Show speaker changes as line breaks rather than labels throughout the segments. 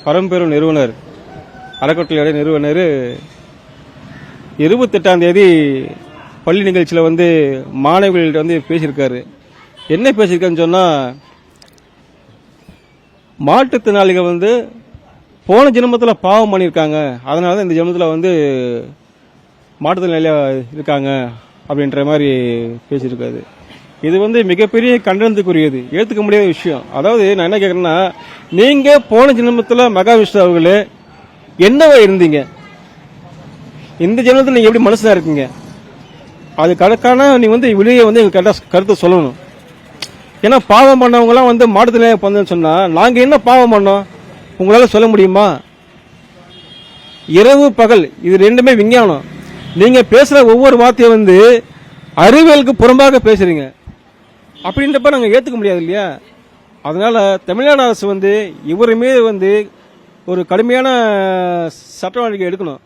பரம்பெரும் நிறுவனர் அறக்கட்டளையோட நிறுவனர் 28ஆம் தேதி பள்ளி நிகழ்ச்சியில் வந்து மாணவர்கள்ட்ட வந்து பேசியிருக்காரு. என்ன பேசியிருக்காருன்னு சொன்னால், மாற்றுத்திறனாளிகள் வந்து போன ஜென்மத்தில் பாவம் பண்ணியிருக்காங்க, அதனால தான் இந்த ஜென்மத்தில் வந்து மாற்றுத்திறனாளியாக இருக்காங்க அப்படின்ற மாதிரி பேசியிருக்காரு. இது வந்து மிகப்பெரிய கண்டனத்துக்குரியது, ஏற்றுக்க முடியாத விஷயம். அதாவது நான் என்ன கேட்குறேன்னா, நீங்கள் போன ஜென்மத்தில் மகாவிஷ்ணு அவர்களே என்னவா இருந்தீங்க? இந்த ஜென்மத்தில் நீங்கள் எப்படி மனுஷனாக இருக்கீங்க? அது கணக்கான நீ வந்து வெளியே வந்து எங்களுக்கு கரெக்டாக கருத்தை சொல்லணும். ஏன்னா பாவம் பண்ணவங்களாம் வந்து மாற்றுத்திறனாளியாக பண்ணணும்னு சொன்னால் நாங்கள் என்ன பாவம் பண்ணோம் உங்களால் சொல்ல முடியுமா? இரவு பகல் இது ரெண்டுமே விஞ்ஞானம். நீங்கள் பேசுகிற ஒவ்வொரு வார்த்தையும் வந்து அறிவியலுக்கு புறம்பாக பேசுறீங்க. அப்படின்றப்ப நாங்கள் ஏற்றுக்க முடியாது இல்லையா? அதனால தமிழ்நாடு அரசு வந்து இவர் மீது வந்து ஒரு கடுமையான சட்ட நடவடிக்கை எடுக்கணும்.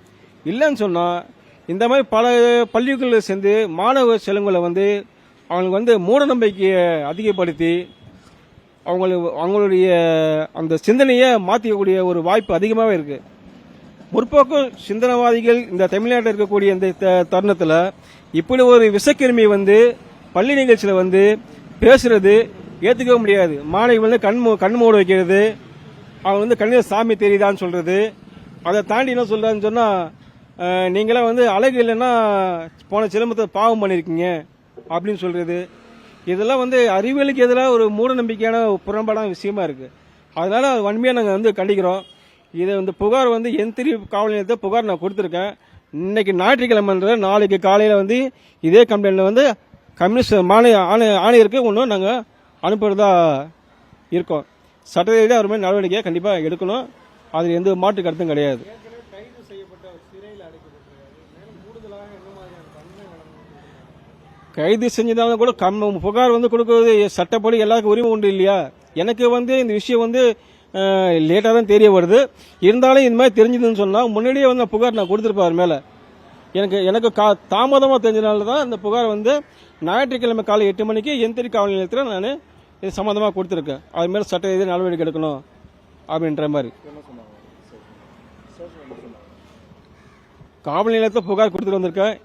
இல்லைன்னு சொன்னால் இந்த மாதிரி பல பள்ளிகளில் சேர்ந்து மாணவ செல்வங்களை வந்து அவங்களுக்கு வந்து மூட நம்பிக்கையை அதிகப்படுத்தி அவங்களுடைய அந்த சிந்தனையை மாற்றிக்கக்கூடிய ஒரு வாய்ப்பு அதிகமாகவே இருக்குது. முற்போக்கு சிந்தனவாதிகள் இந்த தமிழ்நாட்டில் இருக்கக்கூடிய இந்த தருணத்தில் இப்படி ஒரு விஷக்கிருமி வந்து பள்ளி நிகழ்ச்சியில் வந்து பேசுறது ஏற்றுக்க முடியாது. மாணவி வந்து கண் மூட வைக்கிறது, அவங்க வந்து கண்ணில் சாமி தெரியுதான்னு சொல்றது, அதை தாண்டி என்ன சொல்றான்னு சொன்னால், நீங்களாம் வந்து அழகு இல்லைன்னா போன சிலம்பத்தை பாவம் பண்ணியிருக்கீங்க அப்படின்னு சொல்றது, இதெல்லாம் வந்து அறிவியலுக்கு எதிராக ஒரு மூட நம்பிக்கையான புறம்பாடான விஷயமா இருக்கு. அதனால வன்மையாக நாங்கள் வந்து கண்டிக்கிறோம். இதை வந்து புகார் வந்து எந்திரி காவல் நிலையத்தை புகார் நான் கொடுத்துருக்கேன். இன்னைக்கு ஞாயிற்றுக்கிழமைன்ற நாளைக்கு காலையில் வந்து இதே கம்ப்ளைண்ட்ல வந்து கம்யூனிஸ்ட் மாநில ஆணையருக்கு ஒன்றும் நாங்கள் அனுப்புறதா இருக்கோம். சட்ட ரீதியாக அவர் மாதிரி நடவடிக்கையை கண்டிப்பாக எடுக்கணும். அதில் எந்த மாற்று கருத்தும் கிடையாது. கைது செஞ்சதாலும் கூட புகார் வந்து கொடுக்கறது சட்டப்படி எல்லாருக்கும் உரிமை உண்டு இல்லையா? எனக்கு வந்து இந்த விஷயம் வந்து லேட்டாக தான் தெரிய வருது. இருந்தாலும் இந்த மாதிரி தெரிஞ்சதுன்னு சொன்னால் முன்னாடியே வந்து புகார் நான் கொடுத்துருப்பேன் மேலே. எனக்கு தாமதமாக தெரிஞ்சனால தான் இந்த புகார் வந்து ஞாயிற்றுக்கிழமை காலை 8 மணிக்கு எந்திரி காவல் நிலையத்தில் நான் இது சம்மந்தமாக கொடுத்துருக்கேன். அது மேலே சட்ட ரீதியாக நடவடிக்கை எடுக்கணும் அப்படின்ற மாதிரி காவல் நிலையத்தை புகார் கொடுத்துட்டு வந்திருக்கேன்.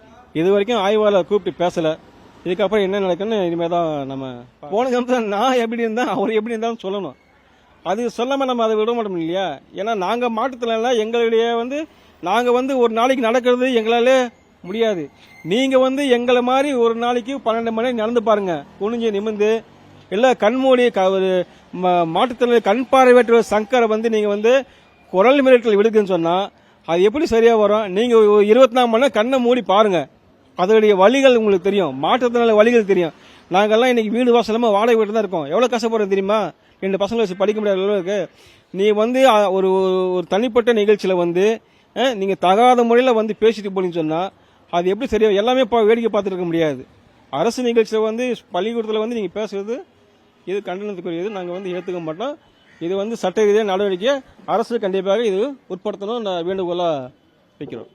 இது வரைக்கும் ஆய்வாளர் கூப்பிட்டு பேசலை. இதுக்கப்புறம் என்ன நடக்குன்னு இனிமேல் தான் நம்ம போன ஜென்மத்தில் நான் எப்படி இருந்தேன் அவர் எப்படி இருந்தாலும் சொல்லணும். அது சொல்லாமல் நம்ம அதை விட மாட்டோம் இல்லையா? ஏன்னா நாங்கள் மாற்றத்தினால எங்களுடைய வந்து நாங்கள் வந்து ஒரு நாளைக்கு நடக்கிறது எங்களாலே முடியாது. நீங்கள் வந்து எங்களை மாதிரி ஒரு நாளைக்கு 12 மணி நடந்து பாருங்க, குனிஞ்சு நிமிந்து எல்லாம் கண்மூடி ஒரு மாற்றுத்திறனாளி கண் பார்வையற்ற சங்கரை வந்து நீங்கள் வந்து குரல் மிரட்டல் விடுக்குன்னு சொன்னால் அது எப்படி சரியாக வரும்? நீங்கள் 24 மணி நேரம் கண்ணை மூடி பாருங்க, அதோடைய வழிகள் உங்களுக்கு தெரியும், மாற்றத்தினால வழிகள் தெரியும். நாங்கள்லாம் இன்னைக்கு வீடு வாசலமாக வாடகை வீட்டு தான் இருக்கோம். எவ்வளோ கஷ்டப்படுறோம் தெரியுமா? 2 பசங்களை வச்சு படிக்க முடியாத அளவுக்கு. நீ வந்து ஒரு தனிப்பட்ட நிகழ்ச்சியில் வந்து நீங்கள் தகாத முறையில் வந்து பேசிட்டு போனீங்கன்னு சொன்னால் அது எப்படி சரியாக எல்லாமே வேடிக்கை பார்த்துட்டு இருக்க முடியாது. அரசு நிகழ்ச்சியில் வந்து பள்ளிக்கூடத்தில் வந்து நீங்கள் பேசுறது இது கண்டனத்துக்குரியது. நாங்கள் வந்து ஏற்றுக்க மாட்டோம். இது வந்து சட்ட ரீதியாக நடவடிக்கை அரசு கண்டிப்பாக இது உட்படுத்தணும் வேண்டுகோளாக வைக்கிறோம்.